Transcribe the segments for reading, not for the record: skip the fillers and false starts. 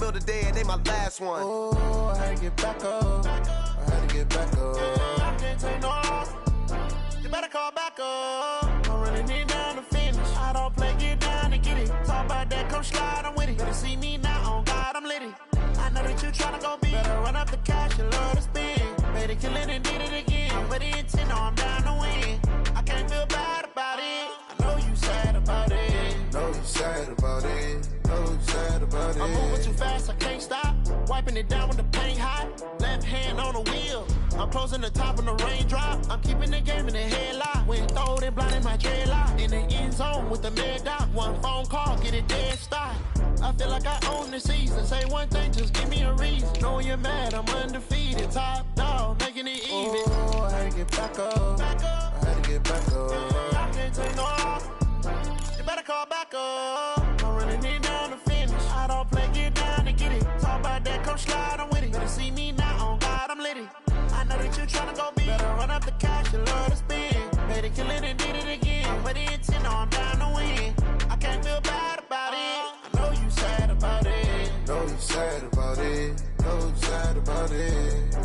meal today and they my last one. Oh, I had to get back up. I had to get back up. I can't take no loss. You better call back up. I'm running it down to finish. I don't play, get down and get it. Talk about that, come slide, I'm with it. Better see me now, on God, I'm litty. I know that you tryna go big. Better run up the cash, you love to spend. Better kill it and did it again. I'm with the intent, no, I'm down to win. I can't feel bad about it. I know you sad about it. Know you sad about it. Know you sad about it. I'm moving too fast, I can't stop. Wiping it down with the paint hot. Left hand on the wheel. I'm closing the top of the raindrop. I'm keeping the game in the headlock. When throwed and blinding my dreadlock. In the end zone with the mad dot. One phone call, get it dead stop. I feel like I own the season. Say one thing, just give me a reason. Knowing you're mad, I'm undefeated. Top dog, making it even. Oh, I had to get back up. I had to get back up. I can't take no loss. You better call back up. I'm running it down to finish. I don't play, get down and get it. Talk about that, come slide, I'm with it. Better see me now, on God, I'm litty. I know that you tryna go big. Better run up the cash, you love to spend. Better kill it and did it again. I'm with the intent, no, I'm down to win. I can't feel bad about it. I know you sad about it. Know you sad about it. Know you sad about it.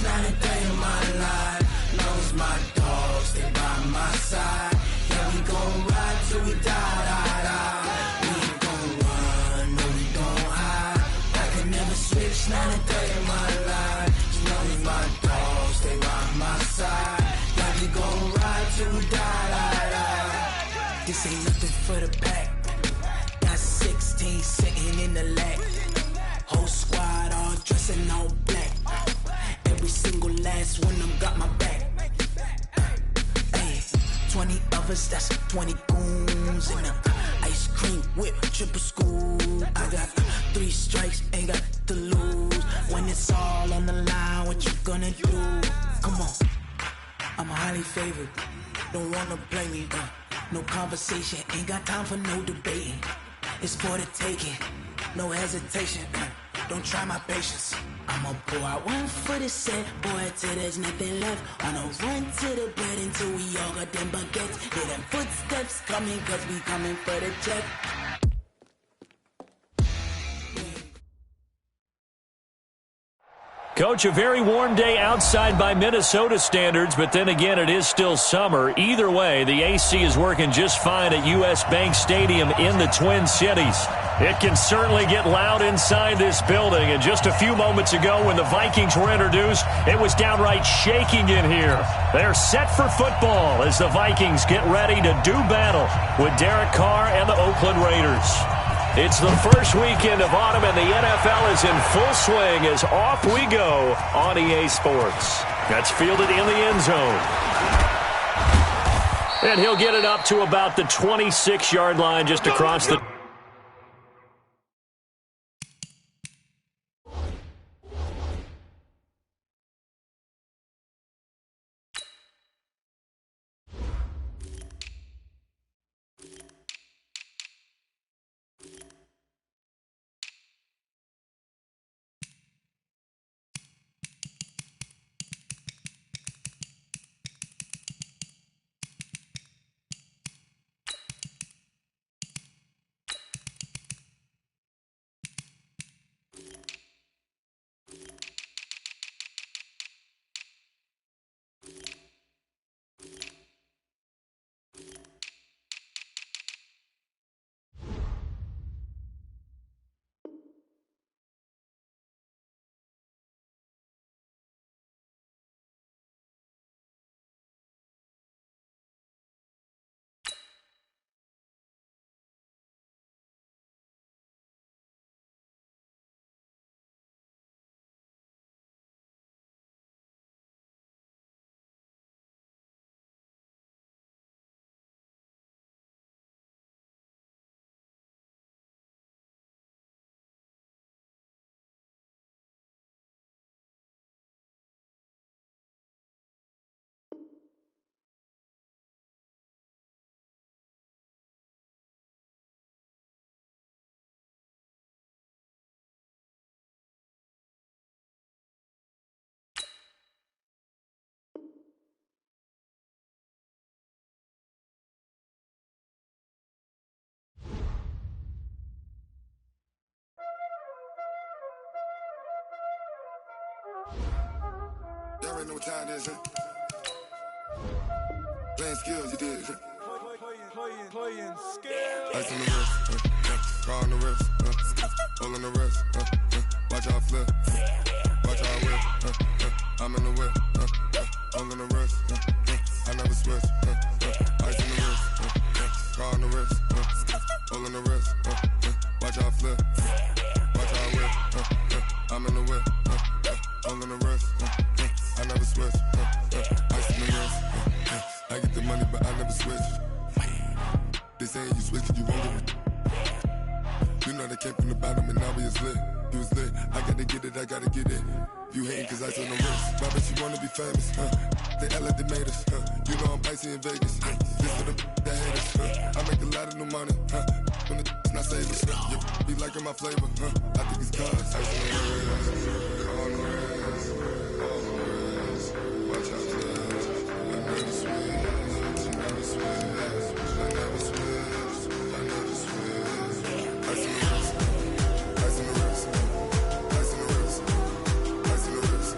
Not a day in my life. Knows my dogs, they by my side. Yeah, we gon' ride till we die. We ain't gon' run, no, we don't hide. I can never switch, not a day in my life. Knows my dogs, they by my side. Yeah, we gon' ride till we die. This ain't nothing for the pack. Got 16 sitting in the lap. Whole squad all dressing all black. Every single last one of them got my back. Hey, 20 of us, that's 20 goons. And ice cream whip, triple scoop. I got 3 strikes, ain't got to lose. When it's all on the line, what you gonna do? Come on, I'm highly favored. Don't wanna play me, no conversation. Ain't got time for no debating. It's for the taking, no hesitation. Don't try my patience. I'ma pour out one for the set, boy, till there's nothing left. On a run to the bread until we all got them baguettes. Hear them footsteps coming, cause we coming for the check. Coach, a very warm day outside by Minnesota standards, but then again, it is still summer. Either way, the AC is working just fine at U.S. Bank Stadium in the Twin Cities. It can certainly get loud inside this building, and just a few moments ago when the Vikings were introduced, it was downright shaking in here. They're set for football as the Vikings get ready to do battle with Derek Carr and the Oakland Raiders. It's the first weekend of autumn, and the NFL is in full swing as off we go on EA Sports. That's fielded in the end zone. And he'll get it up to about the 26-yard line just across the... Y'all already know what time it is, huh? Playing skills, you did, huh? Playing skills. Ice on the wrist, car on the wrist, hole in the wrist, watch out flip, watch out whip, I'm in the whip, hole in the wrist, I never switch, ice on the wrist, car on the wrist, hole in the wrist, watch out flip, watch out whip, I'm in the whip, hole in the wrist, I never switch, ice on the wrist, I get the money but I never switch. They saying you switch cause you won't get it. You know they came from the bottom and now we is lit. You was lit, I gotta get it, I gotta get it. You hating cause I on the wrist. My bitch, you wanna be famous, They act like they made us, You know I'm icy in Vegas, This for the that hate us, I make a lot of new money, When the not savers, You be liking my flavor, I think it's cause ice on the wrist, on the wrist, on the wrist. Watch out, cuz I never switch, never switch. I never switch, I never switch. Ice in the wrist, ice in the wrist, ice in the wrist, ice in the wrist, ice in the wrist,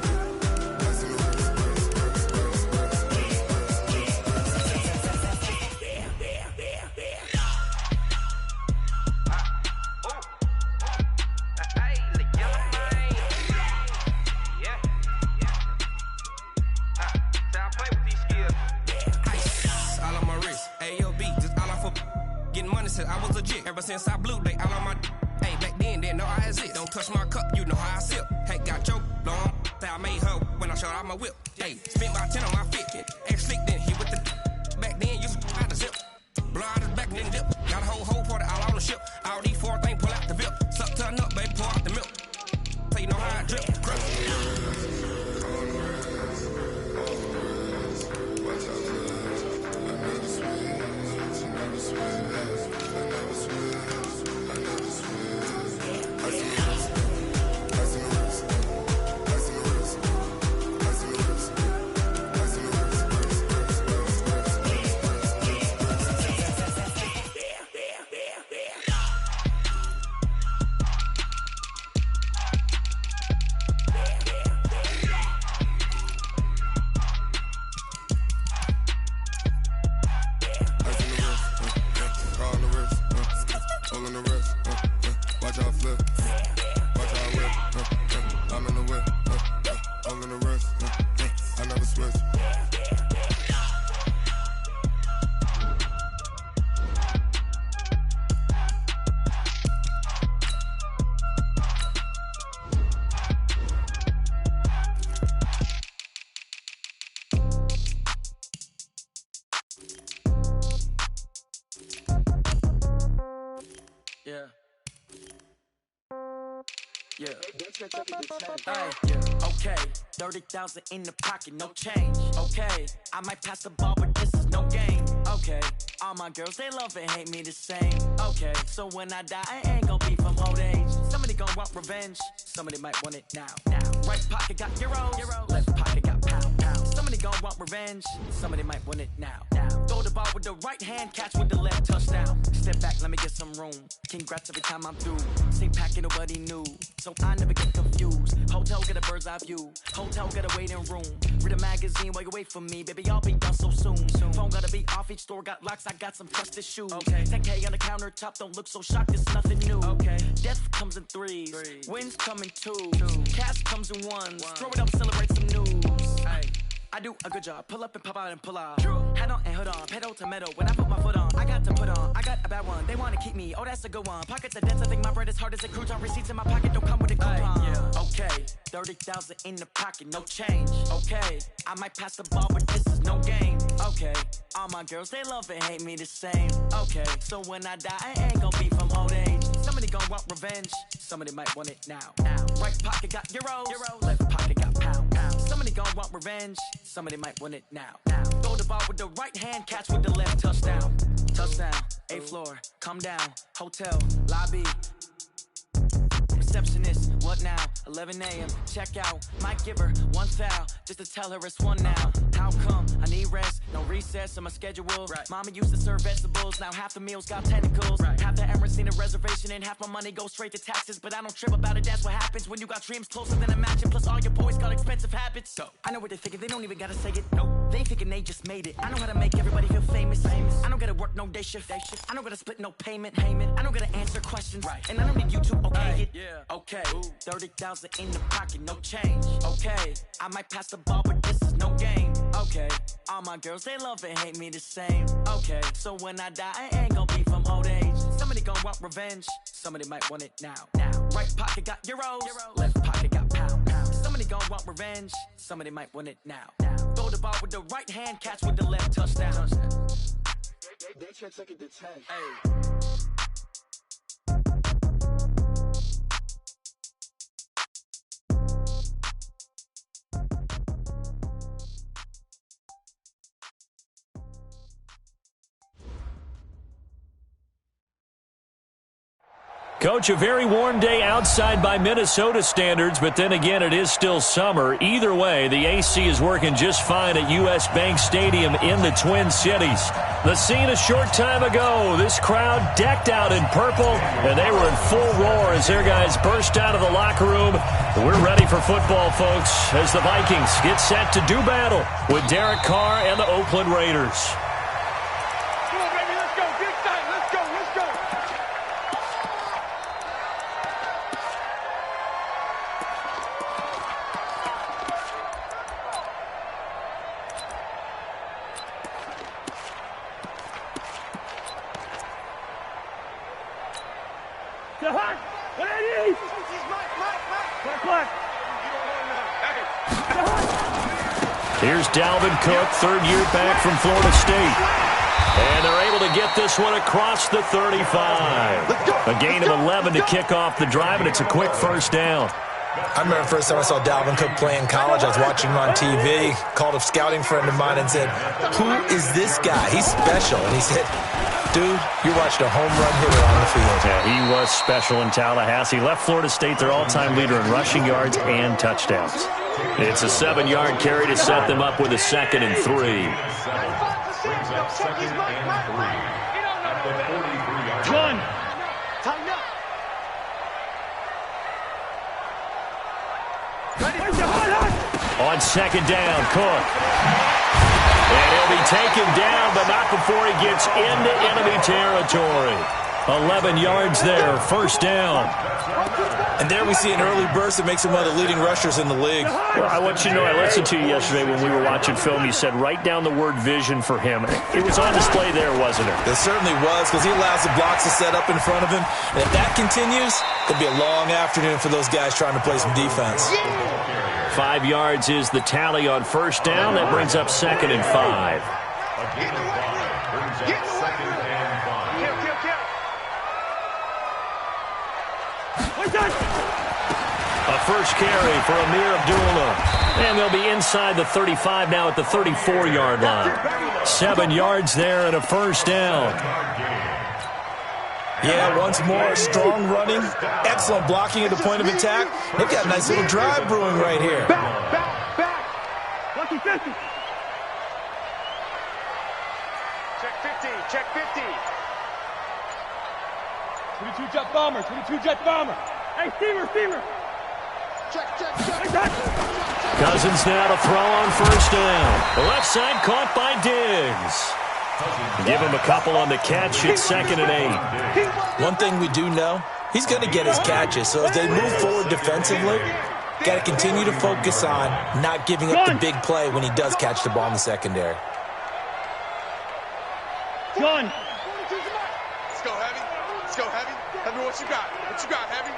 I was legit ever since I blew they all on my hey back then didn't know I exist. Don't touch my cup, you know how I sip. Hey, got choked long, that I made her when I showed out my whip. Hey, spent about 10 on my fit, ex slick then he with the back then used to out the zip. Blow out his back then dip. Got a whole party all on the ship. All these four things pull out the VIP. Suck turn up, baby, pour out the milk. So you know how I drip. Crush. Watch out, cuz I never switch, never switch. Okay, 30,000 in the pocket, no change. Okay, I might pass the ball, but this is no game. Okay, all my girls, they love and hate me the same. Okay, so when I die, I ain't gonna be from old age. Somebody gonna want revenge, somebody might want it now. Right pocket got euros, left pocket got pounds. Somebody gonna want revenge, somebody might want it now. Throw the ball with the right hand, catch with the left, touchdown. Step back, let me get some room. Congrats every time I'm through. Same packet, nobody knew, so I never get confused. Hotel get a bird's eye view, hotel get a waiting room. Read a magazine while you wait for me, baby, I'll be done so soon. Phone gotta be off, each store got locks, I got some trusted shoes. 10K on the countertop, don't look so shocked, it's nothing new. Death comes in threes, wins come in twos, cash comes in ones. Throw it up, celebrate some news. I do a good job, pull up and pop out and pull off. Head on and hood on, pedal to metal. When I put my foot on, I got to put on. I got a bad one, they wanna keep me, oh that's a good one. Pockets are dense, I think my bread is hard as a crouton. Receipts in my pocket don't come with a coupon. Okay, 30,000 in the pocket, no change. Okay, I might pass the ball, but this is no game. Okay, all my girls, they love and hate me the same. Okay, so when I die, I ain't gonna be from old age. Somebody gon' want revenge, somebody might want it now. Right pocket got euros, left pocket got pounds. Somebody gon' want revenge, somebody might want it now. Throw the ball with the right hand, catch with the left, touchdown. Touchdown, 8th floor, come down, hotel, lobby. receptionist. What now? 11 a.m. Check out. Might give her one foul just to tell her it's one now. How come? I need rest. No recess on my schedule. Right. Mama used to serve vegetables. Now half the meals got tentacles. Right. Half the Emirates need a reservation and half my money goes straight to taxes. But I don't trip about it. That's what happens when you got dreams closer than a matching. Plus all your boys got expensive habits. So I know what they're thinking. They don't even gotta say it. Nope. They thinking they just made it. I know how to make everybody feel famous. I don't gotta work no day shift. I don't gotta split no payment. I don't gotta answer questions. Right. And I don't need you to okay it. Yeah. Okay. 30,000 in the pocket, no change. Okay. I might pass the ball, but this is no game. Okay. All my girls, they love and hate me the same. Okay. So when I die, I ain't gonna be from old age. Somebody gonna want revenge. Somebody might want it now. Right pocket got euros. Left pocket got pounds. Somebody gonna want revenge. Somebody might want it now. Throw the ball with the right hand, catch with the left, touchdown. They check it to 10. Hey. Coach, a very warm day outside by Minnesota standards, but then again, it is still summer. Either way, the AC is working just fine at U.S. Bank Stadium in the Twin Cities. The scene a short time ago, this crowd decked out in purple, and they were in full roar as their guys burst out of the locker room. We're ready for football, folks, as the Vikings get set to do battle with Derek Carr and the Oakland Raiders. Come on, baby, let's go. Get excited. Let's go. Here's Dalvin Cook, third year back from Florida State. And they're able to get this one across the 35. A gain of 11 to kick off the drive, and it's a quick first down. I remember the first time I saw Dalvin Cook play in college. I was watching him on TV, called a scouting friend of mine and said, "Who is this guy? He's special." And he said, "Dude, you watched a home run hitter on the field." Yeah, he was special in Tallahassee. Left Florida State their all-time leader in rushing yards and touchdowns. It's a 7-yard carry to set them up with a 2nd and 3. John, tighten up. On 2nd down, Cook. And he'll be taken down, but not before he gets into enemy territory. 11 yards there, first down. And there we see an early burst that makes him one of the leading rushers in the league. Well, I want you to know, I listened to you yesterday when we were watching film. You said write down the word vision for him. It was on display there, wasn't it? It certainly was, because he allows the blocks to set up in front of him. And if that continues, it'll be a long afternoon for those guys trying to play some defense. 5 yards is the tally on first down. That brings up 2nd and 5. A first carry for Amir Abdullah. And they'll be inside the 35 now at the 34-yard line. 7 yards there and a first down. Yeah, once more, strong running, excellent blocking at the point of attack. They've got a nice little drive brewing right here. Back. Lucky 50. Check 50. 22 jet bomber. Hey, steamer. Check. Cousins now to throw on first down. The left side caught by Diggs. Give him a couple on the catch. It's 2nd and 8. One thing we do know, he's going to get his catches. So as they move forward defensively, got to continue to focus on not giving up the big play when he does catch the ball in the secondary. John. Let's go, Heavy. Heavy, what you got, Heavy?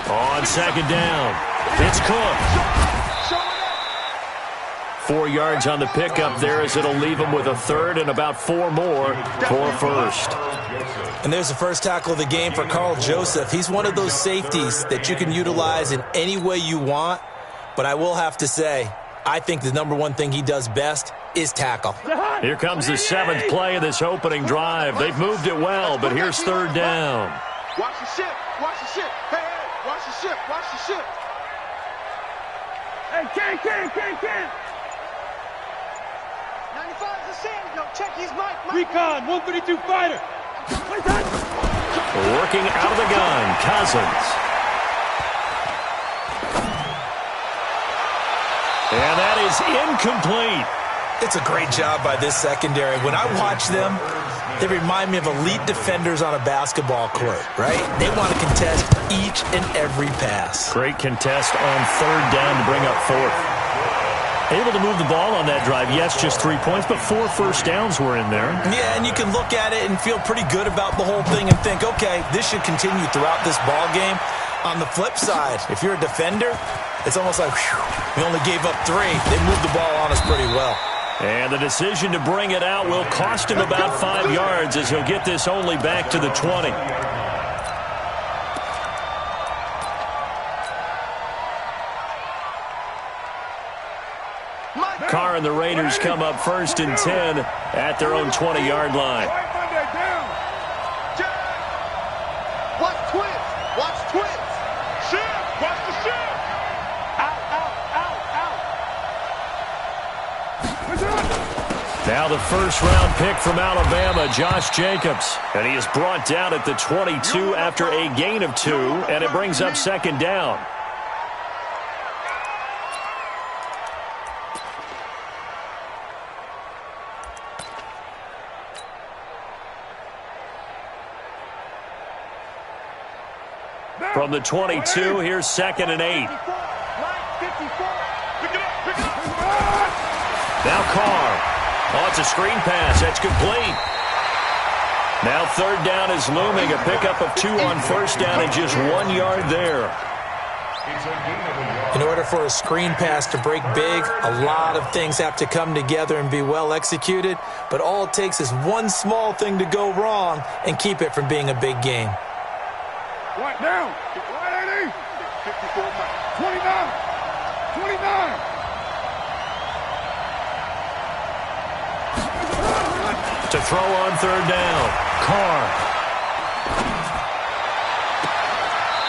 On 2nd down, it's Cook. 4 yards on the pickup there as it'll leave him with a 3rd and about 4 more for first. And there's the first tackle of the game for Carl Joseph. He's one of those safeties that you can utilize in any way you want. But I will have to say, I think the number one thing he does best is tackle. Here comes the 7th play of this opening drive. They've moved it well, but here's 3rd down. Watch the ship. Watch the ship. Hey, hey. Watch the ship. Watch the ship. Hey, Ken. 95 is the sand. No, check his mic. Recon, 132 fighter. Working out of the gun, Cousins. And that is incomplete. It's a great job by this secondary. When I watch them, they remind me of elite defenders on a basketball court, right? They want to contest each and every pass. Great contest on third down to bring up fourth. Able to move the ball on that drive. Yes, just 3 points, but 4 first downs were in there. Yeah, and you can look at it and feel pretty good about the whole thing and think, okay, this should continue throughout this ball game. On the flip side, if you're a defender, it's almost like, whew, we only gave up 3. They moved the ball on us pretty well. And the decision to bring it out will cost him about 5 yards as he'll get this only back to the 20. Carr and the Raiders come up 1st and 10 at their own 20-yard line. Watch twins. Watch twins. Ship. Watch the ship. Out. Now the first-round pick from Alabama, Josh Jacobs. And he is brought down at the 22 after a gain of 2, and it brings up 2nd down. From the 22, here's 2nd and 8. Now Carr. Oh, it's a screen pass. That's complete. Now 3rd down is looming. A pickup of 2 on 1st down and just 1 yard there. In order for a screen pass to break big, a lot of things have to come together and be well executed. But all it takes is one small thing to go wrong and keep it from being a big game. Right down. 180. 29. To throw on 3rd down. Carr.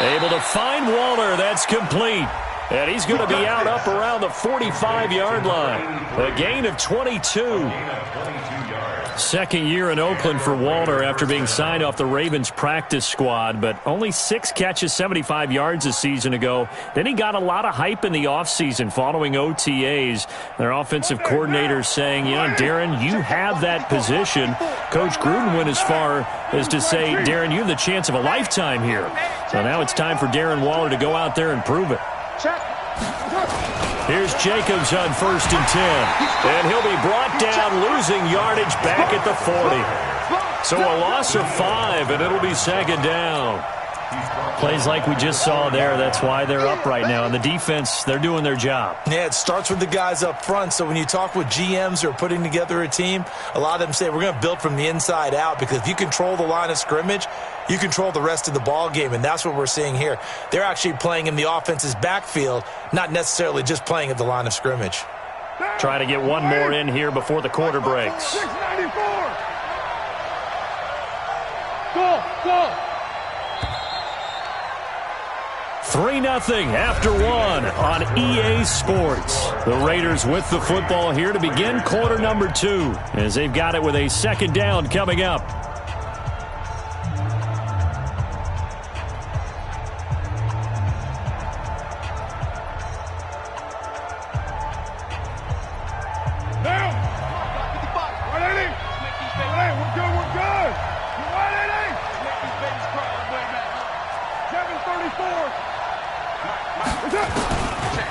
Able to find Waller. That's complete. And he's going to be out up around the 45-yard line. A gain of 22. Second year in Oakland for Waller after being signed off the Ravens practice squad, but only 6 catches, 75 yards a season ago. Then he got a lot of hype in the offseason following OTAs. Their offensive coordinator saying, you know, Darren, you have that position. Coach Gruden went as far as to say, Darren, you have the chance of a lifetime here. So now it's time for Darren Waller to go out there and prove it. Here's Jacobs on 1st and 10. And he'll be brought down, losing yardage back at the 40. So a loss of 5, and it'll be 2nd down. Plays like we just saw there. That's why they're up right now. And the defense, they're doing their job. Yeah, it starts with the guys up front. So when you talk with GMs who are putting together a team, a lot of them say we're going to build from the inside out, because if you control the line of scrimmage, you control the rest of the ball game, and that's what we're seeing here. They're actually playing in the offense's backfield, not necessarily just playing at the line of scrimmage. Try to get one more in here before the quarter breaks. 694. Go. 3-0 after 1 on EA Sports. The Raiders with the football here to begin quarter number 2, as they've got it with a 2nd down coming up.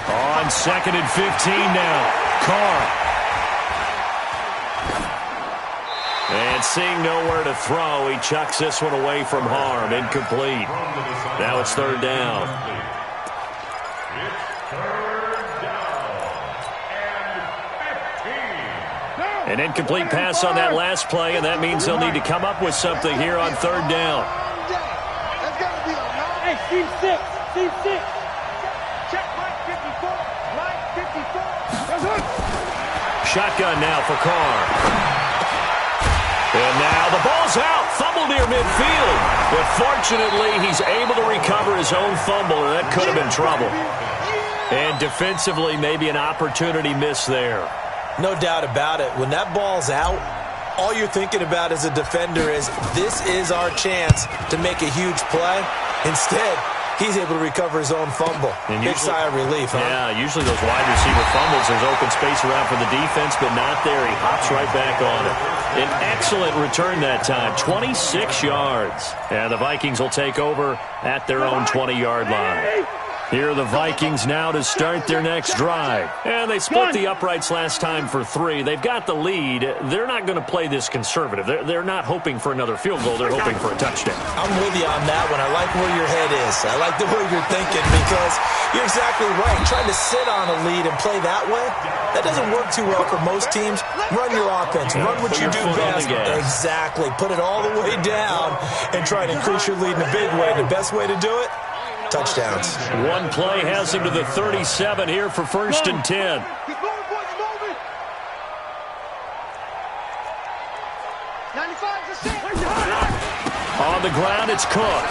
On 2nd and 15 now. Carr. And seeing nowhere to throw, he chucks this one away from harm. Incomplete. Now it's 3rd down. An incomplete pass on that last play, and that means they'll need to come up with something here on 3rd down. Hey, Steve 6. Check right 54. Right 54. Shotgun now for Carr. And now the ball's out. Fumble near midfield. But fortunately, he's able to recover his own fumble, and that could have been trouble. And defensively, maybe an opportunity missed there. No doubt about it. When that ball's out, all you're thinking about as a defender is, this is our chance to make a huge play. Instead, he's able to recover his own fumble. And big sigh of relief, huh? Yeah, usually those wide receiver fumbles, there's open space around for the defense, but not there. He hops right back on it. An excellent return that time, 26 yards. And the Vikings will take over at their own 20-yard line. Here are the Vikings now to start their next drive. And they split the uprights last time for 3. They've got the lead. They're not going to play this conservative. They're not hoping for another field goal. They're hoping for a touchdown. I'm with you on that one. I like where your head is. I like the way you're thinking, because you're exactly right. Trying to sit on a lead and play that way, that doesn't work too well for most teams. Run your offense. Run what you do best. Exactly. Put it all the way down and try to increase your lead in a big way. The best way to do it? Touchdowns. One play has him to the 37 here for 1st and 10. He's moving, boys, he's moving. 95's a set. On the ground, it's Cook.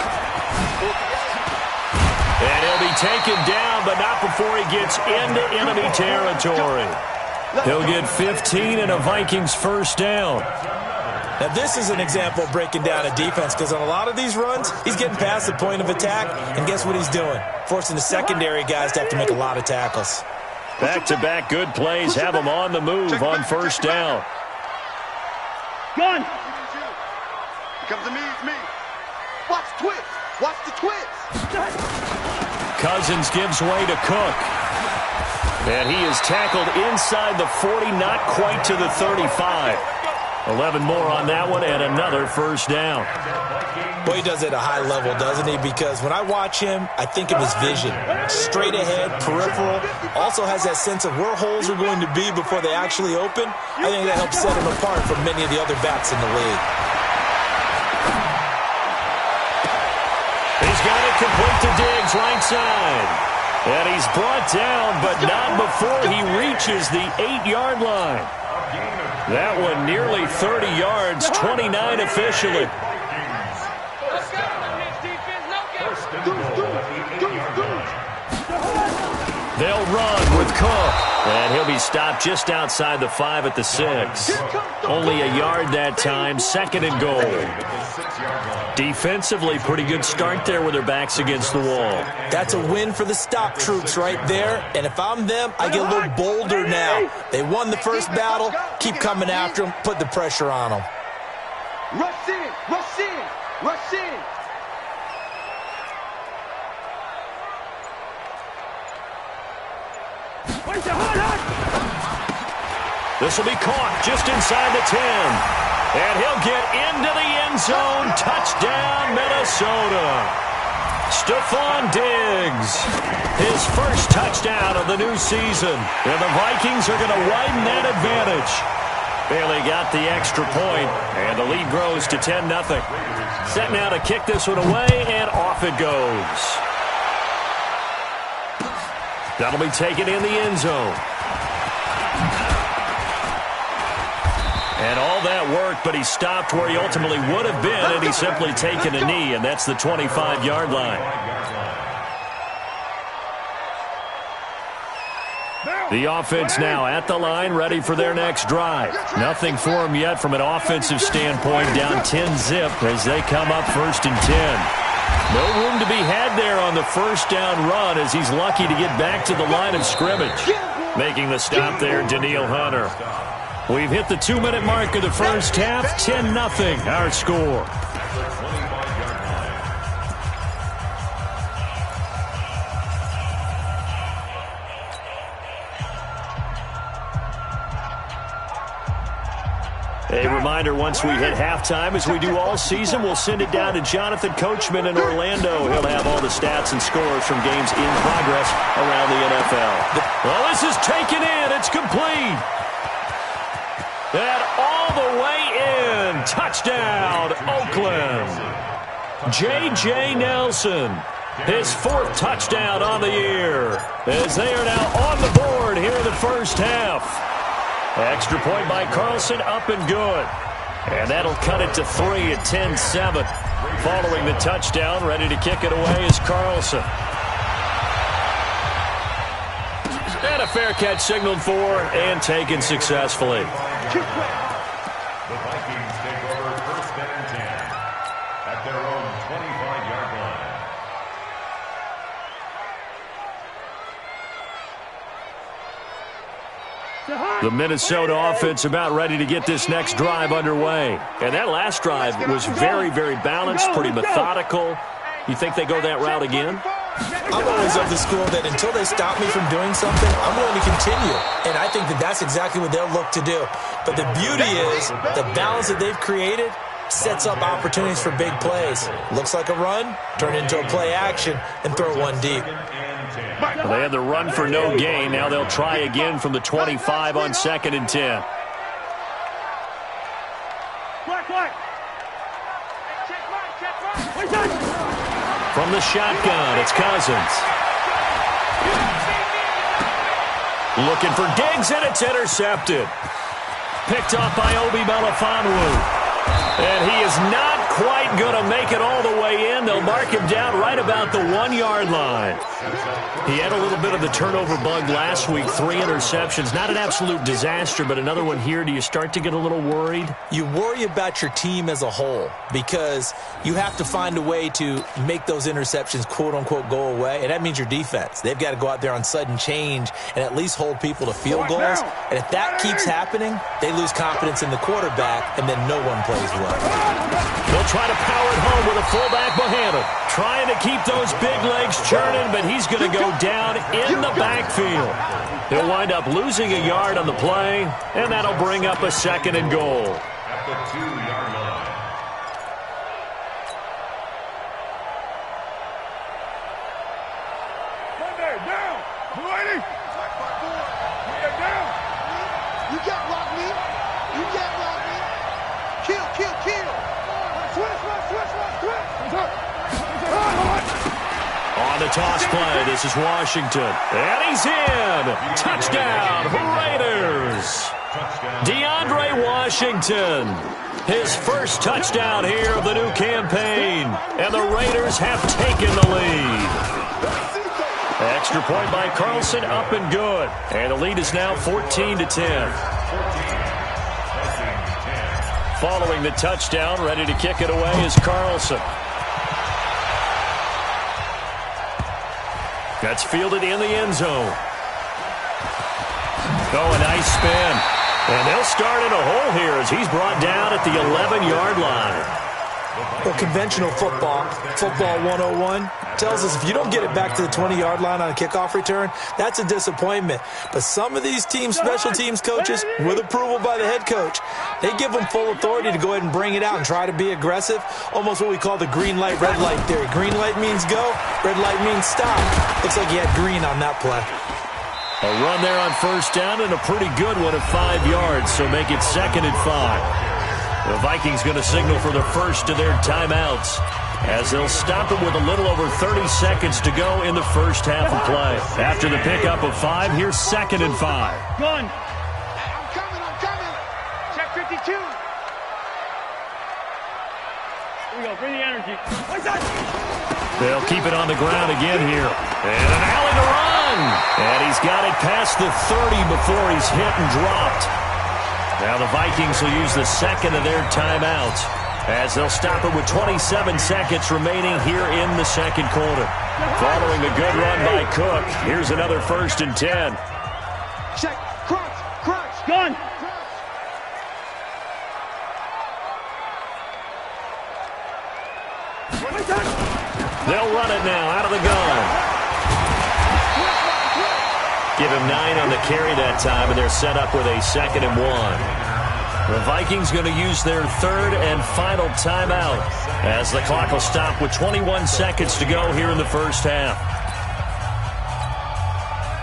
And he'll be taken down, but not before he gets into enemy territory. He'll get 15 and a Vikings first down. Now, this is an example of breaking down a defense, because on a lot of these runs, he's getting past the point of attack, and guess what he's doing? Forcing the secondary guys to have to make a lot of tackles. Back-to-back good plays have him on the move on first down. Gun. Come to me, it's me. Watch twist. Watch the twist. Cousins gives way to Cook. And he is tackled inside the 40, not quite to the 35. 11 more on that one, and another first down. Boy, he does it at a high level, doesn't he? Because when I watch him, I think of his vision. Straight ahead, peripheral. Also has that sense of where holes are going to be before they actually open. I think that helps set him apart from many of the other backs in the league. He's got it complete to Diggs, right side. And he's brought down, but not before he reaches the 8-yard line. That one nearly 30 yards, 29 officially. They'll run with Cook. And he'll be stopped just outside the 5 at the 6. Only a yard that time, 2nd and goal. Defensively, pretty good start there with their backs against the wall. That's a win for the stop troops right there. And if I'm them, I get a little bolder now. They won the first battle. Keep coming after them. Put the pressure on them. Rush in. Rush in. Rush in. This will be caught just inside the 10. And he'll get into the end zone. Touchdown, Minnesota. Stephon Diggs, his first touchdown of the new season. And the Vikings are going to widen that advantage. Bailey got the extra point, and the lead grows to 10-0. Set now to kick this one away, and off it goes. That'll be taken in the end zone. And all that worked, but he stopped where he ultimately would have been, and he's simply taken a knee, and that's the 25-yard line. The offense now at the line, ready for their next drive. Nothing for them yet from an offensive standpoint, down 10-zip as they come up 1st and 10. No room to be had there on the first down run, as he's lucky to get back to the line of scrimmage. Making the stop there, Danielle Hunter. We've hit the 2-minute mark of the first half. 10-0 our score. A reminder, once we hit halftime, as we do all season, we'll send it down to Jonathan Coachman in Orlando. He'll have all the stats and scores from games in progress around the NFL. Well, this is taken in. It's complete. And all the way in. Touchdown, Oakland. J.J. Nelson, his 4th touchdown on the year, as they are now on the board here in the first half. Extra point by Carlson, up and good. And that'll cut it to 3 at 10-7. Following the touchdown, ready to kick it away is Carlson. And a fair catch signaled for and taken successfully. The Vikings take over 1st and 10 at their own 25-yard line. The Minnesota offense about ready to get this next drive underway. And that last drive was very, very balanced, pretty methodical. You think they go that route again? I'm always of the school that until they stop me from doing something, I'm going to continue. And I think that that's exactly what they'll look to do. But the beauty is the balance that they've created sets up opportunities for big plays. Looks like a run, turn into a play action, and throw one deep. Well, they had the run for no gain. Now they'll try again from the 25 on 2nd and 10. From the shotgun, it's Cousins. Looking for Diggs, and it's intercepted. Picked off by Obi Melifonwu. And he is not quite going to make it all the way in. They'll mark him down right about the 1-yard line. He had a little bit of the turnover bug last week, 3 interceptions. Not an absolute disaster, but another one here. Do you start to get a little worried? You worry about your team as a whole because you have to find a way to make those interceptions, quote-unquote, go away, and that means your defense. They've got to go out there on sudden change and at least hold people to field goals. And if that keeps happening, they lose confidence in the quarterback, and then no one plays well. They'll try to power it home with a fullback Bohannon. Trying to keep those big legs churning, but he's going to go down in the backfield. He'll wind up losing a yard on the play, and that'll bring up a 2nd and goal. At the 2-yard line. Monday, down. You ready? Monday, down. You can't block me. You can't block me. Kill, kill, kill. Switch. On the toss play, this is Washington. And he's in. Touchdown, Raiders. DeAndre Washington. His first touchdown here of the new campaign. And the Raiders have taken the lead. Extra point by Carlson, up and good. And the lead is now 14-10. Following the touchdown, ready to kick it away is Carlson. That's fielded in the end zone. Oh, a nice spin. And they'll start in a hole here as he's brought down at the 11-yard line. Well, conventional football 101, tells us if you don't get it back to the 20-yard line on a kickoff return, that's a disappointment. But some of these special teams coaches, with approval by the head coach, they give them full authority to go ahead and bring it out and try to be aggressive, almost what we call the green light, red light theory. Green light means go, red light means stop. Looks like he had green on that play. A run there on 1st down and a pretty good one at 5 yards, so make it 2nd and 5. The Vikings going to signal for the first of their timeouts as they'll stop it with a little over 30 seconds to go in the first half of play. After the pickup of 5, here's 2nd and 5. Gun. I'm coming. Check 52. Here we go. Bring the energy. They'll keep it on the ground again here. And an alley to run. And he's got it past the 30 before he's hit and dropped. Now the Vikings will use the 2nd of their timeouts as they'll stop it with 27 seconds remaining here in the 2nd quarter. Following a good run by Cook, here's another 1st and 10. Check. Crunch. Gun. They'll run it now out of the gun. Give him 9 on the carry that time, and they're set up with a 2nd and 1. The Vikings going to use their 3rd and final timeout as the clock will stop with 21 seconds to go here in the first half.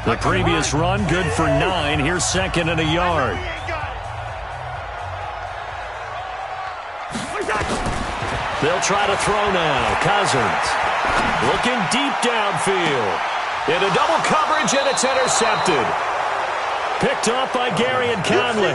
The previous run good for 9. Here's 2nd and a yard. They'll try to throw now. Cousins looking deep downfield. Into double coverage, and it's intercepted. Picked off by Gary and Conley.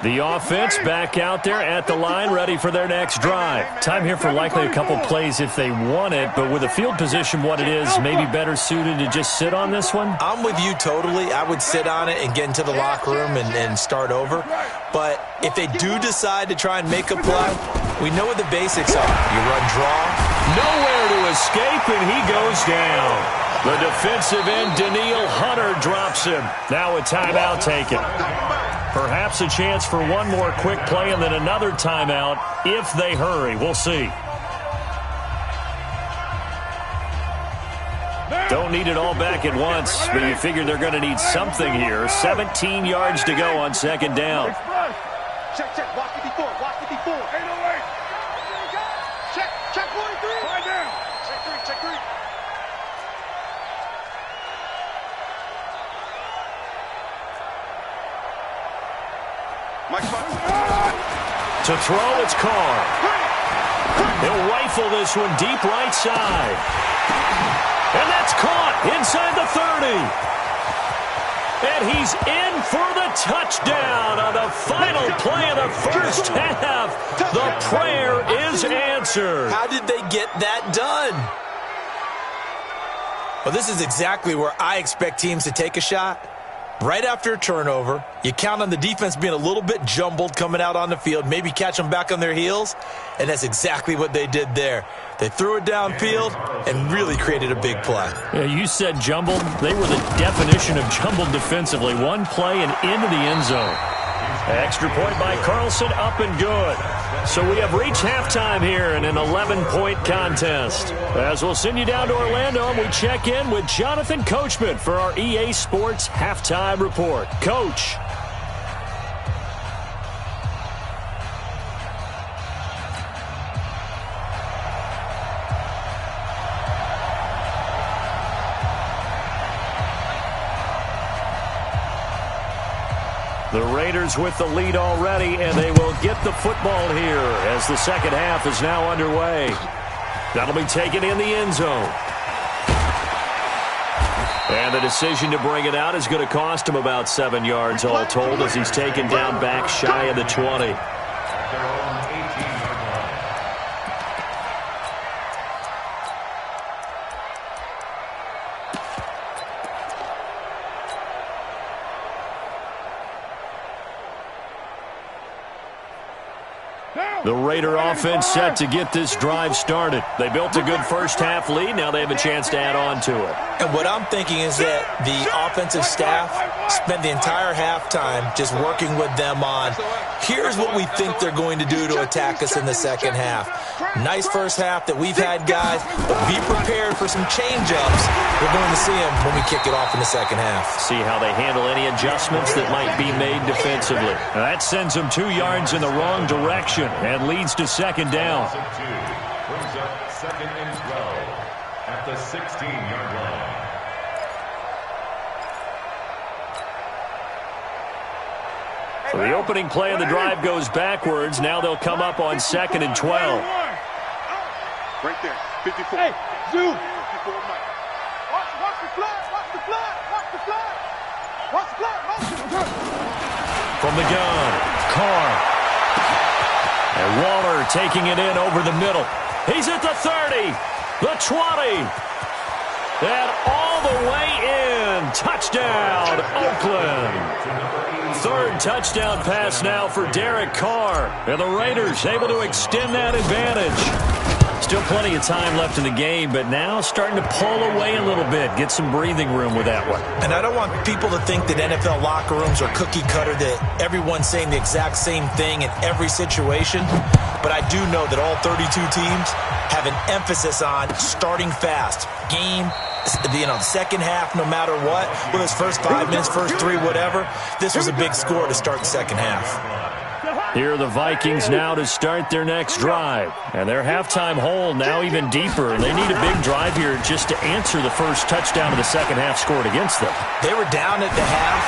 The offense back out there at the line, ready for their next drive. Time here for likely a couple plays if they want it, but with the field position what it is, maybe better suited to just sit on this one? I'm with you totally. I would sit on it and get into the locker room and start over. But if they do decide to try and make a play, we know what the basics are. You run draw. Nowhere to escape, and he goes down. The defensive end, Daniil Hunter, drops him. Now a timeout taken. Perhaps a chance for one more quick play and then another timeout if they hurry. We'll see. Don't need it all back at once, but you figure they're going to need something here. 17 yards to go on second down. Check. Watch 54. 808. Check 43. Find down. Check 3. To throw, it's Carr. He'll rifle this one deep right side. And that's caught inside the 30. And he's in for the touchdown on the final play of the first half. The prayer is answered. How did they get that done? Well, this is exactly where I expect teams to take a shot. Right after a turnover, you count on the defense being a little bit jumbled coming out on the field, maybe catch them back on their heels, and that's exactly what they did there. They threw it downfield and really created a big play. Yeah, you said jumbled. They were the definition of jumbled defensively. One play and into the end zone. Extra point by Carlson, up and good. So we have reached halftime here in an 11-point contest. As we'll send you down to Orlando, and we check in with Jonathan Coachman for our EA Sports Halftime Report. Coach. The Raiders with the lead already, and they will get the football here as the second half is now underway. That'll be taken in the end zone. And the decision to bring it out is going to cost him about 7 yards all told as he's taken down back shy of the 20. The Raider offense set to get this drive started. They built a good first half lead. Now they have a chance to add on to it. And what I'm thinking is that the offensive staff spent the entire halftime just working with them on, here's what we think they're going to do to attack us in the second half. Nice first half that we've had, guys, but be prepared for some change-ups. We're going to see them when we kick it off in the second half. See how they handle any adjustments that might be made defensively. That sends them 2 yards in the wrong direction and leads to second down. Brings up second and 12 at the 16-yard line. So the opening play of the drive goes backwards. Now they'll come up on second and 12. Right there, 54. Hey, Zoo. 54 Mike. Watch the flag. From the gun, Carr. And Waller taking it in over the middle. He's at the 30, the 20, and all the way in. Touchdown, Oakland. Third touchdown pass now for Derek Carr. And the Raiders able to extend that advantage. Still plenty of time left in the game, but now starting to pull away a little bit. Get some breathing room with that one. And I don't want people to think that NFL locker rooms are cookie cutter, that everyone's saying the exact same thing in every situation. But I do know that all 32 teams have an emphasis on starting fast. Game, second half, no matter what. Whether it's first 5 minutes, first 3, whatever. This was a big score to start the second half. Here are the Vikings now to start their next drive. And their halftime hole now even deeper. They need a big drive here just to answer the first touchdown of the second half scored against them. They were down at the half.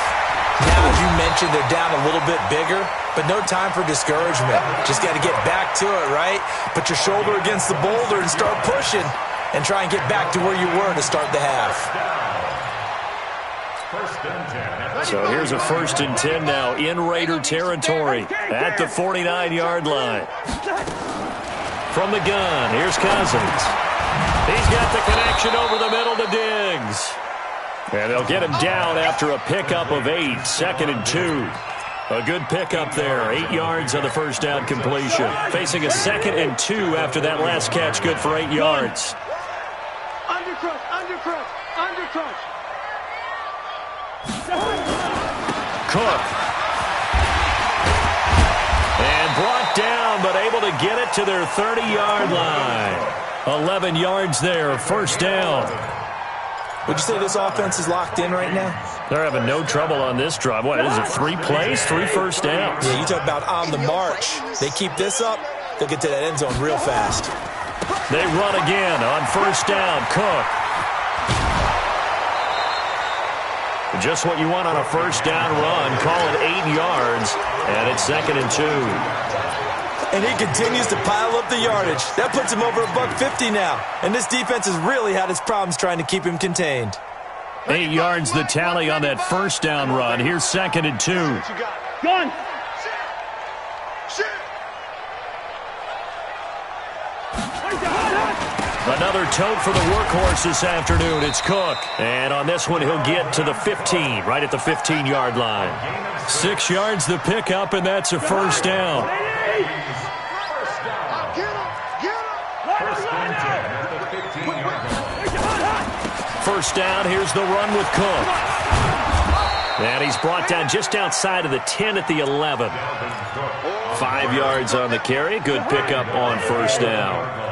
Now, as you mentioned, they're down a little bit bigger, but no time for discouragement. Just got to get back to it, right? Put your shoulder against the boulder and start pushing and try and get back to where you were to start the half. So here's a 1st and 10 now in Raider territory at the 49-yard line. From the gun, here's Cousins. He's got the connection over the middle to Diggs. And they'll get him down after a pickup of 8, 2nd and 2. A good pickup there, 8 yards on the first down completion. Facing a 2nd and 2 after that last catch, good for 8 yards. Undercrush, undercrush, undercrush. Cook. And brought down, but able to get it to their 30-yard line. 11 yards there, 1st down. Would you say this offense is locked in right now? They're having no trouble on this drive. What is it, 3 plays, 3 first downs? Yeah, you talk about on the march. They keep this up, they'll get to that end zone real fast. They run again on 1st down. Cook. Just what you want on a 1st down run. Call it 8 yards, and it's 2nd and 2. And he continues to pile up the yardage. That puts him over $150 now. And this defense has really had its problems trying to keep him contained. 8 yards the tally on that 1st down run. Here's 2nd and 2. Gun. Another tote for the workhorse this afternoon. It's Cook. And on this one, he'll get to the 15, right at the 15-yard line. 6 yards the pickup, and that's a 1st down. First down, here's the run with Cook. And he's brought down just outside of the 10 at the 11. 5 yards on the carry. Good pickup on 1st down.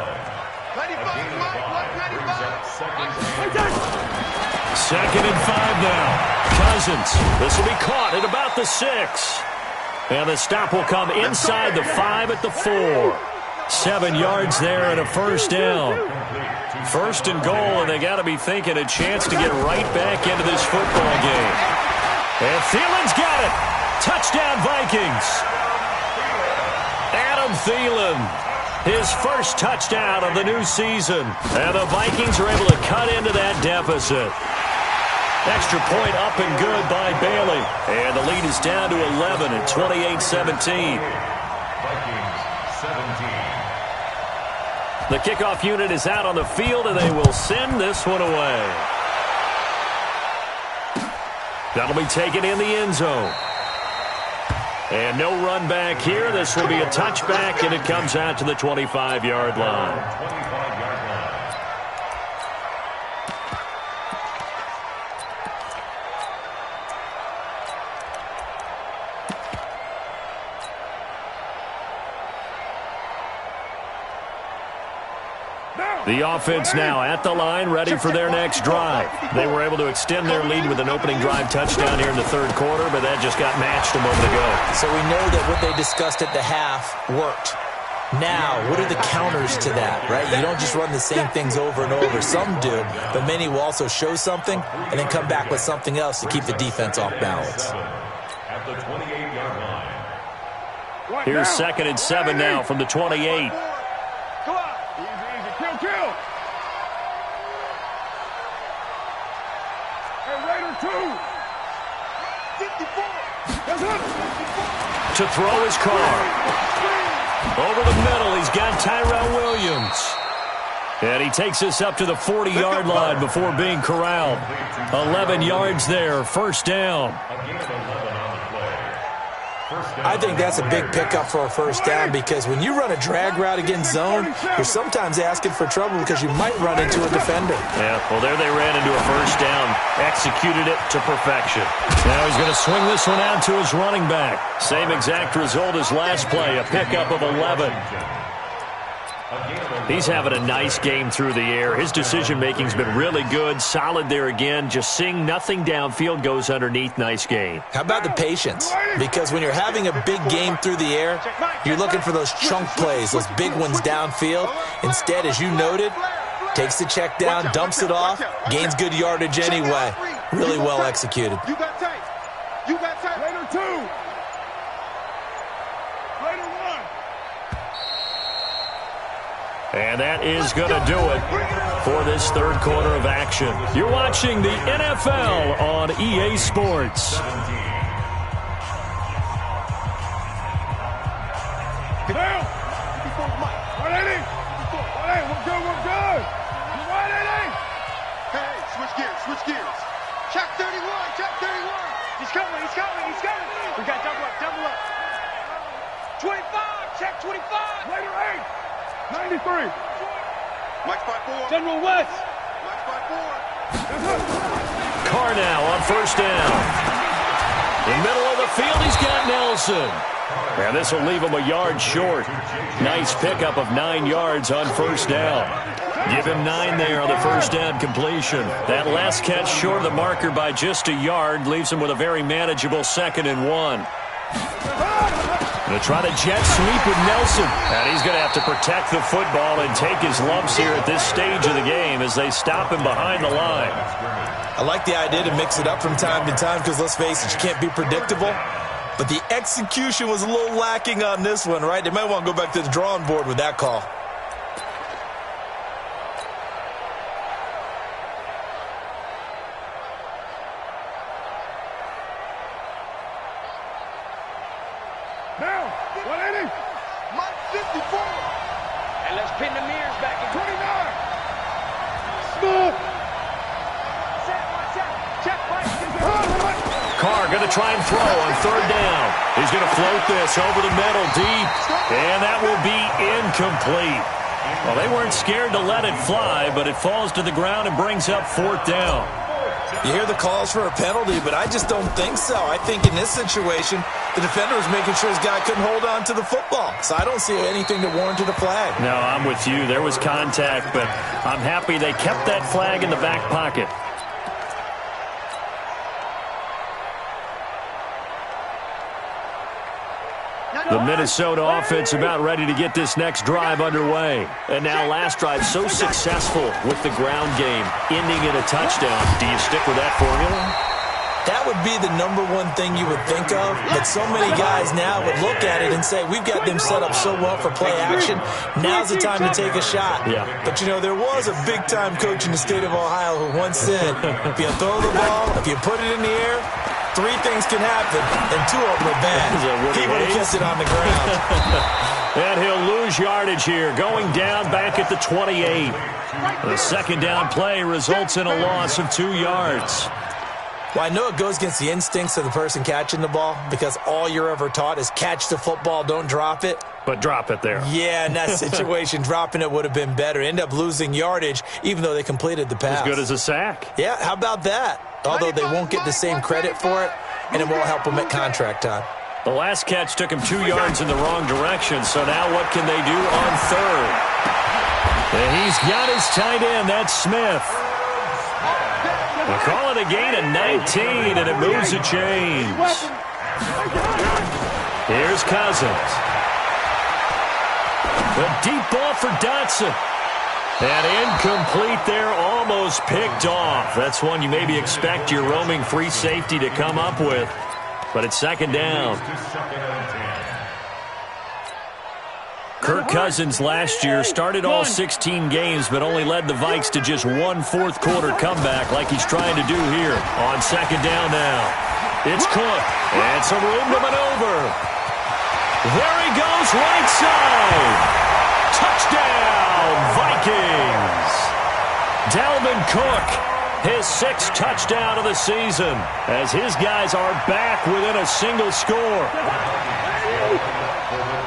2nd and 5 now. Cousins. This will be caught at about the 6. And the stop will come inside the 5 at the 4. 7 yards there and a 1st down. 1st and goal, and they got to be thinking a chance to get right back into this football game. And Thielen's got it. Touchdown, Vikings. Adam Thielen, his first touchdown of the new season. And the Vikings are able to cut into that deficit. Extra point up and good by Bailey. And the lead is down to 11 at 28-17. The kickoff unit is out on the field, and they will send this one away. That'll be taken in the end zone. And no run back here. This will be a touchback, and it comes out to the 25-yard line. The offense now at the line, ready for their next drive. They were able to extend their lead with an opening drive touchdown here in the 3rd quarter, but that just got matched a moment ago. So we know that what they discussed at the half worked. Now, what are the counters to that, right? You don't just run the same things over and over. Some do, but many will also show something and then come back with something else to keep the defense off balance. At the 28-yard line. Here's 2nd and 7 now from the 28. Kill. Hey, Raider 2. 54. To throw his car. Over the middle, he's got Tyrell Williams. And he takes us up to the 40-yard line before being corralled. 11 yards there, 1st down. I think that's a big pickup for a 1st down because when you run a drag route against zone, you're sometimes asking for trouble because you might run into a defender. Yeah, well, there they ran into a 1st down, executed it to perfection. Now he's going to swing this one out to his running back. Same exact result as last play, a pickup of 11. He's having a nice game through the air. His decision-making's been really good, solid there again. Just seeing nothing downfield goes underneath. Nice game. How about the patience? Because when you're having a big game through the air, you're looking for those chunk plays, those big ones downfield. Instead, as you noted, takes the check down, dumps it off, gains good yardage anyway. Really well executed. You got tape. Raider 2. Raider 1. And that is going to do it for this third quarter of action. You're watching the NFL on EA Sports. Switch gears. Check 31. He's coming. We got double up. 25, check 25. Later 8. 93. Mike's by 4. General West. Mike's by 4. Carr now on first down. In the middle of the field, he's got Nelson. And this will leave him a yard short. Nice pickup of 9 yards on first down. Give him 9 there on the first down completion. That last catch short of the marker by just a yard leaves him with a very manageable 2nd and 1. Going to try to jet sweep with Nelson. And he's going to have to protect the football and take his lumps here at this stage of the game as they stop him behind the line. I like the idea to mix it up from time to time because, let's face it, you can't be predictable. But the execution was a little lacking on this one, right? They might want to go back to the drawing board with that call. Now, 180. Mike 54. And let's pin the mirrors back in 29. Smooth. Check, Mike. Carr going to try and throw on third down. He's going to float this over the middle deep. And that will be incomplete. Well, they weren't scared to let it fly, but it falls to the ground and brings up 4th down. You hear the calls for a penalty, but I just don't think so. I think in this situation, the defender was making sure his guy couldn't hold on to the football. So I don't see anything that warranted a flag. No, I'm with you. There was contact, but I'm happy they kept that flag in the back pocket. The Minnesota offense about ready to get this next drive underway. And now last drive so successful with the ground game, ending in a touchdown. Do you stick with that formula? That would be the number one thing you would think of, but so many guys now would look at it and say, we've got them set up so well for play action, now's the time to take a shot. Yeah. But, you know, there was a big-time coach in the state of Ohio who once said, if you throw the ball, if you put it in the air, 3 things can happen, and 2 of them are bad. He would have kept it on the ground. And he'll lose yardage here, going down back at the 28. The second down play results in a loss of 2 yards. Well, I know it goes against the instincts of the person catching the ball because all you're ever taught is catch the football, don't drop it. But drop it there. Yeah, in that situation, dropping it would have been better. End up losing yardage, even though they completed the pass. As good as a sack. Yeah, how about that? Although they won't get the same credit for it, and it won't help them at contract time. The last catch took him 2 yards in the wrong direction, so now what can they do on third? And he's got his tight end, that's Smith. We call it a gain of 19, and it moves the chains. Here's Cousins. The deep ball for Dotson. And incomplete there, almost picked off. That's one you maybe expect your roaming free safety to come up with. But it's second down. Kirk Cousins last year started all 16 games, but only led the Vikes to just 1 fourth-quarter comeback like he's trying to do here. On second down now. It's Cook. And some room to maneuver. There he goes, right side. Touchdown, Vikings. Dalvin Cook, his 6th touchdown of the season, as his guys are back within a single score.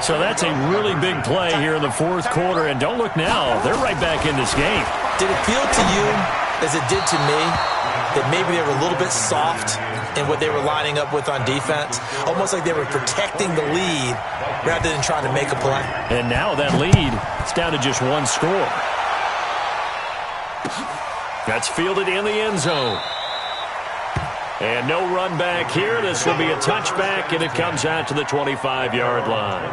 So that's a really big play here in the 4th quarter, and don't look now, they're right back in this game. Did it feel to you, as it did to me, that maybe they were a little bit soft in what they were lining up with on defense? Almost like they were protecting the lead rather than trying to make a play. And now that lead, it's down to just 1 score. That's fielded in the end zone. And no run back here. This will be a touchback, and it comes out to the 25-yard line.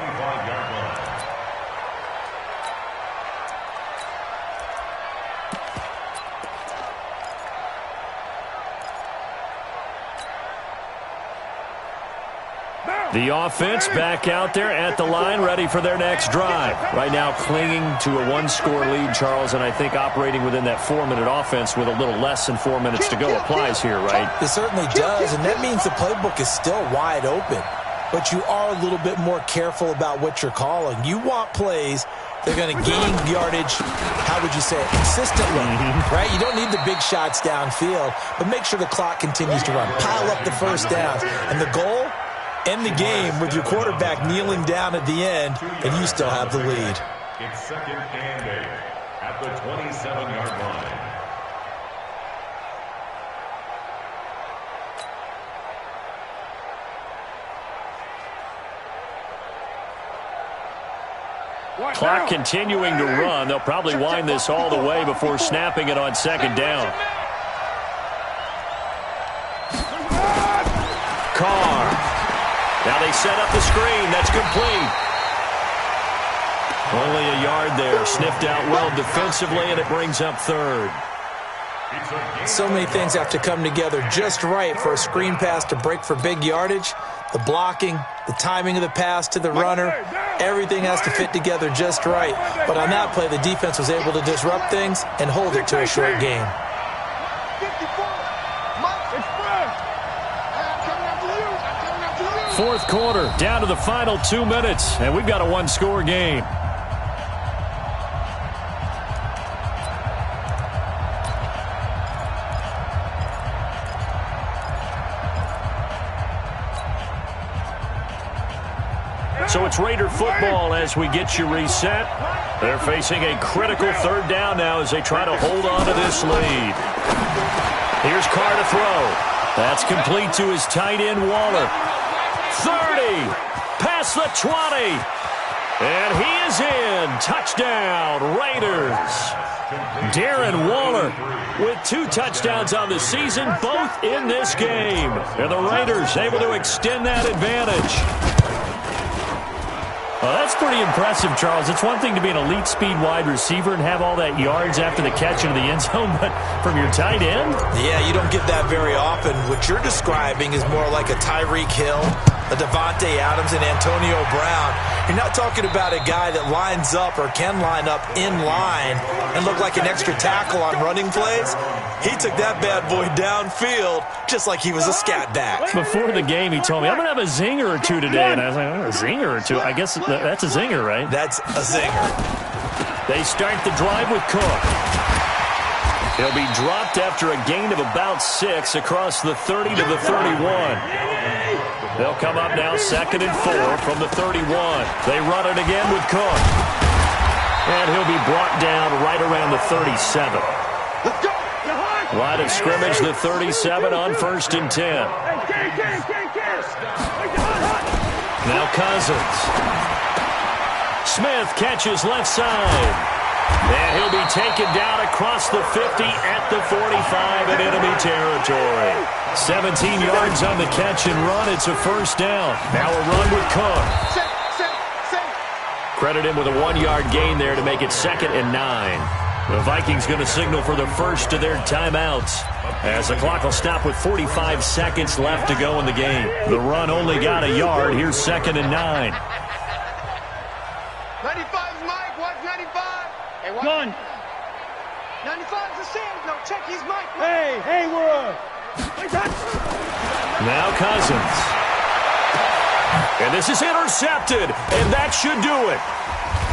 Now, The offense back out there at the line, ready for their next drive. Right now clinging to a one-score lead, Charles, and I think operating within that 4-minute offense with a little less than 4 minutes to go applies here, right? It certainly does, and that means the playbook is still wide open. But you are a little bit more careful about what you're calling. You want plays that are going to gain yardage, how would you say it, consistently, right? You don't need the big shots downfield, but make sure the clock continues to run. Pile up the first downs. And the goal? End the game with your quarterback kneeling down at the end, and you still have the lead. It's second and 8 at the 27-yard line. Clock continuing to run. They'll probably wind this all the way before snapping it on second down. Carr. Now they set up the screen. That's complete. Only a yard there. Sniffed out well defensively, and it brings up third. So many things have to come together just right for a screen pass to break for big yardage. The blocking, the timing of the pass to the runner, everything has to fit together just right. But on that play, the defense was able to disrupt things and hold it to a short game. Fourth quarter, down to the final 2 minutes, and we've got a one-score game. So it's Raider football as we get you reset. They're facing a critical third down now as they try to hold on to this lead. Here's Carr to throw. That's complete to his tight end, Waller. 30, past the 20, and he is in. Touchdown, Raiders. Darren Waller with 2 touchdowns on the season, both in this game. And the Raiders able to extend that advantage. Well, that's pretty impressive, Charles. It's one thing to be an elite speed wide receiver and have all that yards after the catch into the end zone, but from your tight end? Yeah, you don't get that very often. What you're describing is more like a Tyreek Hill, a Devontae Adams, and Antonio Brown. You're not talking about a guy that lines up or can line up in line and look like an extra tackle on running plays. He took that bad boy downfield just like he was a scat back. Before the game, he told me, I'm going to have a zinger or two today. And I was like, oh, a zinger or two? I guess that's a zinger, right? That's a zinger. They start the drive with Cook. He'll be dropped after a gain of about 6 across the 30 to the 31. They'll come up now 2nd and 4 from the 31. They run it again with Cook. And he'll be brought down right around the 37. Let's go. Line of scrimmage, the 37 on 1st and 10. Now Cousins. Smith catches left side. And he'll be taken down across the 50 at the 45 in enemy territory. 17 yards on the catch and run. It's a first down. Now a run with Cook. Credit him with a 1-yard gain there to make it 2nd and 9. The Vikings going to signal for the first of their timeouts as the clock will stop with 45 seconds left to go in the game. The run only got a yard. Here's 2nd and 9. 95's Mike. Watch 95. Hey, watch. Gun. 95's the same. No, check. He's Mike. Hey, we're on. Now Cousins. And this is intercepted, and that should do it.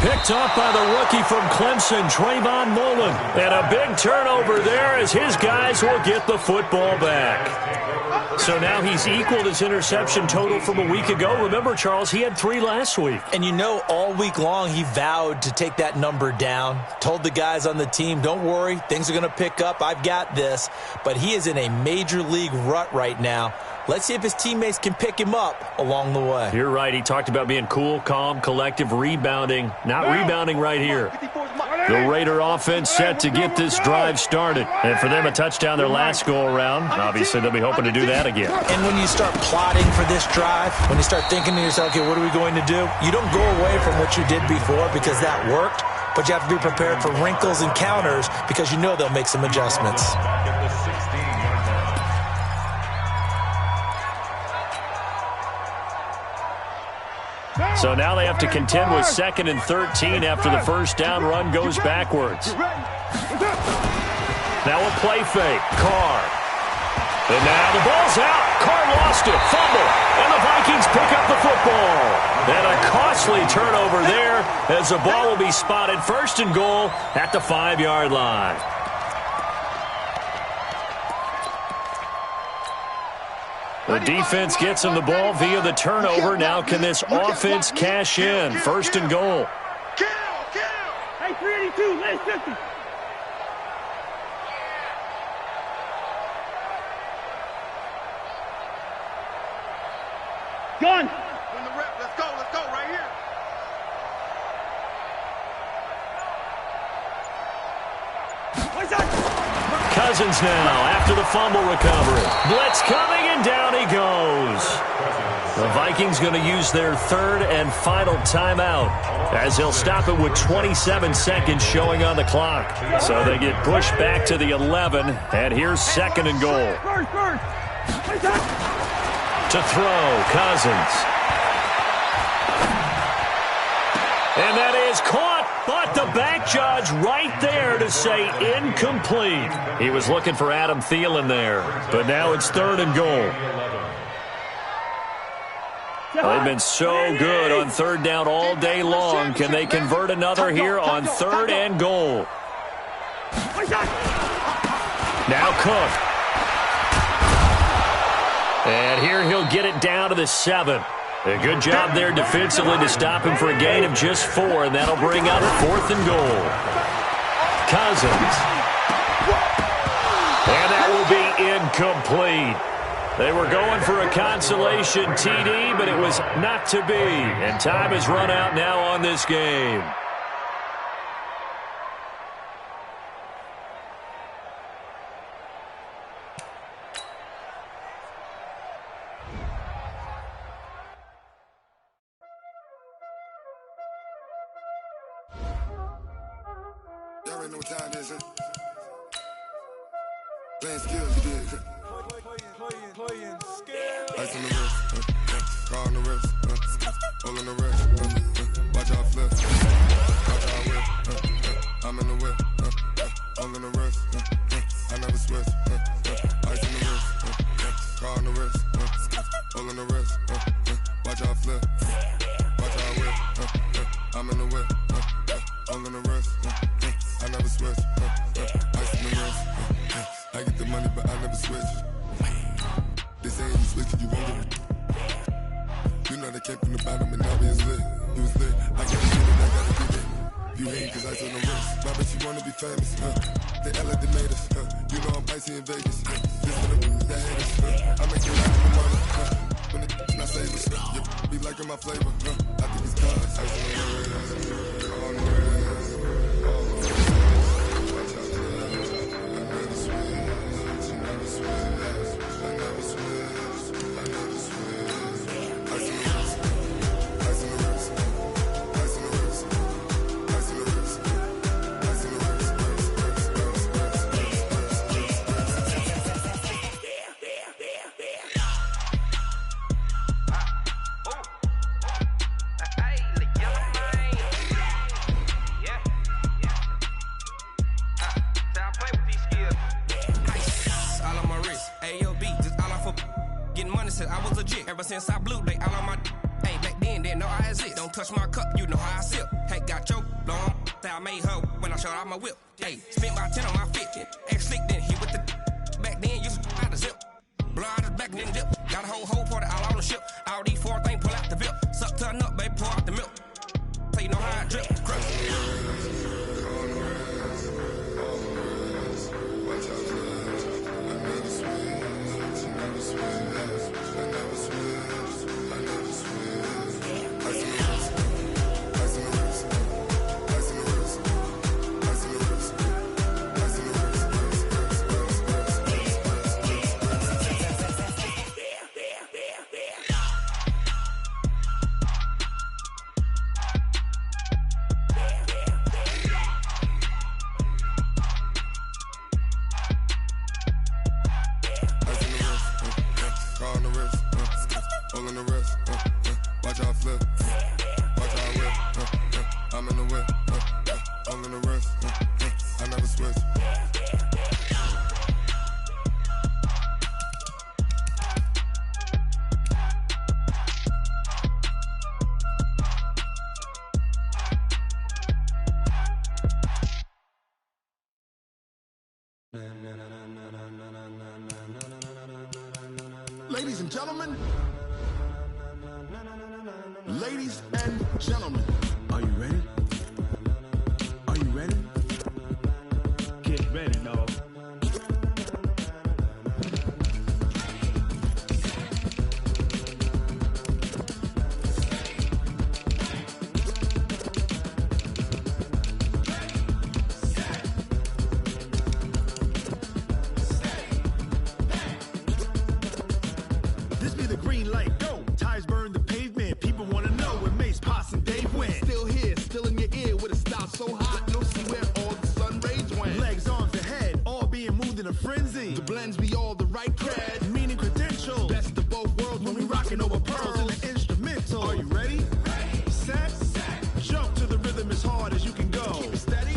Picked up by the rookie from Clemson, Trayvon Mullen. And a big turnover there as his guys will get the football back. So now he's equaled his interception total from a week ago. Remember, Charles, he had 3 last week. And you know, all week long he vowed to take that number down. Told the guys on the team, don't worry, things are going to pick up. I've got this. But he is in a major league rut right now. Let's see if his teammates can pick him up along the way. You're right. He talked about being cool, calm, collective, rebounding. Not rebounding right here. The Raider offense set to get this drive started. And for them, a touchdown their last go-around. Obviously, they'll be hoping to do that again. And when you start plotting for this drive, when you start thinking to yourself, okay, what are we going to do? You don't go away from what you did before because that worked. But you have to be prepared for wrinkles and counters because you know they'll make some adjustments. So now they have to contend with 2nd and 13 after the first down run goes backwards. Now a play fake. Carr. And now the ball's out. Carr lost it. Fumble. And the Vikings pick up the football. And a costly turnover there as the ball will be spotted 1st and goal at the 5-yard line. The defense gets him the ball via the turnover. Now can this offense cash in? 1st and goal. Hey, 382, last 50. Gun. Win the rep. Let's go right here. What's that? Cousins now after the fumble recovery. Blitz coming, and down he goes. The Vikings going to use their 3rd and final timeout as they'll stop it with 27 seconds showing on the clock. So they get pushed back to the 11, and here's 2nd and goal. To throw, Cousins. And that is caught, but the back judge right there to say incomplete. He was looking for Adam Thielen there, but now it's 3rd and goal. Well, they've been so good on 3rd down all day long. Can they convert another here on 3rd and goal? Now Cook. And here he'll get it down to the 7. A good job there defensively to stop him for a gain of just 4, and that'll bring up 4th and goal. Cousins. And that will be incomplete. They were going for a consolation TD, but it was not to be. And time has run out now on this game. Y'all already know what time it is, huh? Playing skills, you did. Playing skills. Ice on the wrist, car on the wrist, hole in the wrist, watch out flip, watch out whip, I'm in the whip, hole in the wrist, I never switch, ice on the wrist, car on the wrist, hole in the wrist, watch out flip, watch out whip, I'm in the whip, hole in the wrist, I never switch, ice on the wrist, I get the money but I never switch. They saying you switch it, you won't get it. You know they came from the bottom and now we is lit. You was lit, I gotta get it, I gotta get it. You hate cause I told them wrist. My bitch, you wanna be famous, They Ella, they made us, You know I'm icy in Vegas, This for the that haters, I make you laugh for money, When it's not savers, be liking my flavor, I think it's cause ice on the wrist, on the wrist, on the wrist. Watch out, I never switch, I never switch. Ever since I blew, they all on my hey, back then, didn't know I exist. Don't touch my cup, you know how I sip. Hey, got your long that I made her when I showed out my whip. Hey, spent about 10 on my 50. Ex-slick, then he with the back then, used to out the zip. Blow out his back, then dip. Got a whole party all on the ship. All these 4 things, pull out the VIP. Suck, turn up, baby, pour out the milk. So you know how I drip. Crush. Ladies and gentlemen. Ladies and gentlemen. Are you ready? Are you ready? Get ready, dog. This be the green light, go. Tires burn the pavement. People wanna know where Mace, Potts, and Dave went. Still here, still in your ear with a style so hot, you'll see where all the sun rays went. Legs, arms, and head, all being moved in a frenzy. The blends be all the right cred, meaning credentials. Best of both worlds when we rockin' over pearls in the instrumental. Are you ready? Ready. Set. Jump to the rhythm as hard as you can go. Keep it steady.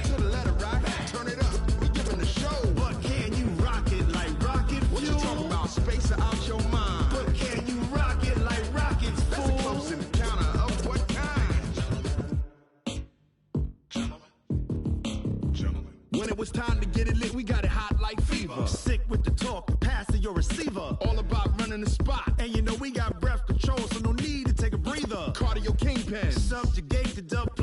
To the letter right. Turn it up. We giving the show. But can you rock it like rocket fuel? What you talking about? Space out your mind. But can you rock it like rockets, fool? That's a close encounter of what kind? Gentlemen. When it was time to get it lit, we got it hot like fever. Sick with the talk, passing your receiver. All about running the spot. And you know we got breath control, so no need to take a breather. Cardio kingpin. Subjugate the dub